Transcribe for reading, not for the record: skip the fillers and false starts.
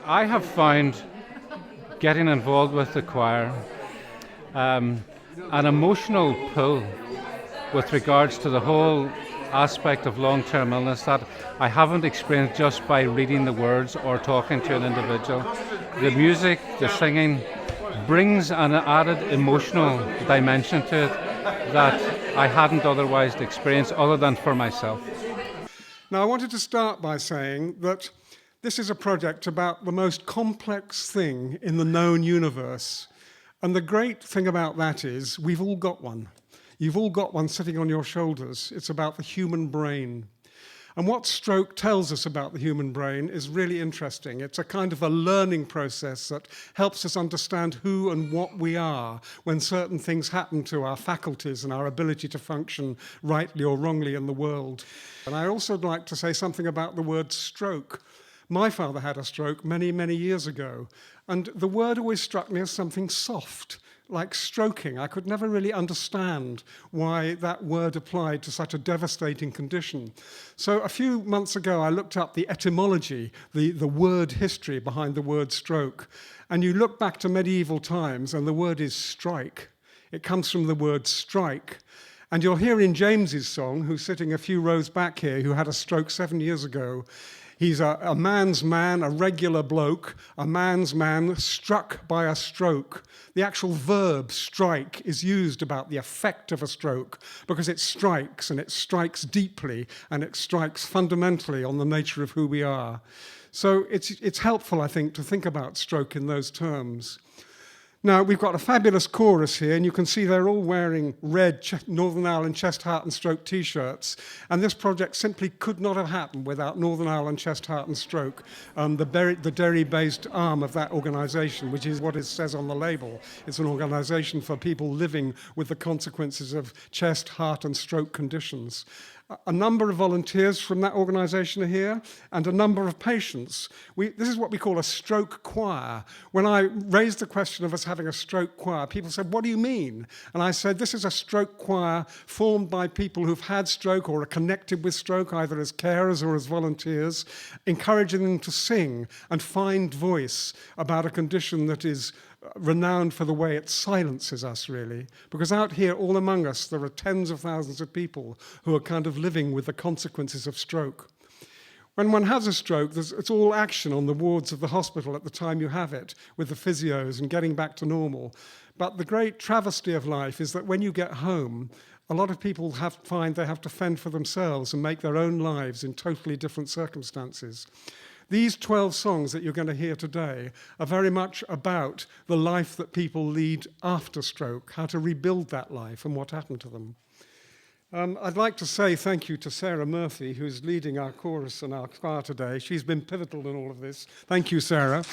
I have found getting involved with the choir an emotional pull with regards to the whole aspect of long-term illness that I haven't experienced just by reading the words or talking to an individual. The music, the singing brings an added emotional dimension to it that I hadn't otherwise experienced other than for myself. Now, I wanted to start by saying that this is a project about the most complex thing in the known universe. And the great thing about that is we've all got one. You've all got one sitting on your shoulders. It's about the human brain. And what stroke tells us about the human brain is really interesting. It's a kind of a learning process that helps us understand who and what we are when certain things happen to our faculties and our ability to function rightly or wrongly in the world. And I also would like to say something about the word stroke. My father had a stroke many, many years ago, and the word always struck me as something soft, like stroking. I could never really understand why that word applied to such a devastating condition. So a few months ago, I looked up the etymology, the word history behind the word stroke. And you look back to medieval times, and the word is strike. It comes from the word strike. And you'll hear in James's song, who's sitting a few rows back here, who had a stroke 7 years ago, he's a man's man, a regular bloke, a man's man struck by a stroke. The actual verb strike is used about the effect of a stroke because it strikes, and it strikes deeply, and it strikes fundamentally on the nature of who we are. So it's helpful, I think, to think about stroke in those terms. Now, we've got a fabulous chorus here, and you can see they're all wearing red Northern Ireland Chest, Heart and Stroke t-shirts. And this project simply could not have happened without Northern Ireland Chest, Heart and Stroke, the Derry-based arm of that organisation, which is what it says on the label. It's an organisation for people living with the consequences of chest, heart and stroke conditions. A number of volunteers from that organisation are here, and a number of patients. This is what we call a stroke choir. When I raised the question of us having a stroke choir, people said, "What do you mean?" And I said, this is a stroke choir formed by people who've had stroke or are connected with stroke, either as carers or as volunteers, encouraging them to sing and find voice about a condition that is renowned for the way it silences us, really. Because out here, all among us, there are tens of thousands of people who are kind of living with the consequences of stroke. When one has a stroke, it's all action on the wards of the hospital at the time you have it, with the physios and getting back to normal. But the great travesty of life is that when you get home, a lot of people find they have to fend for themselves and make their own lives in totally different circumstances. These 12 songs that you're going to hear today are very much about the life that people lead after stroke, how to rebuild that life and what happened to them. I'd like to say thank you to Sarah Murphy, who's leading our chorus and our choir today. She's been pivotal in all of this. Thank you, Sarah.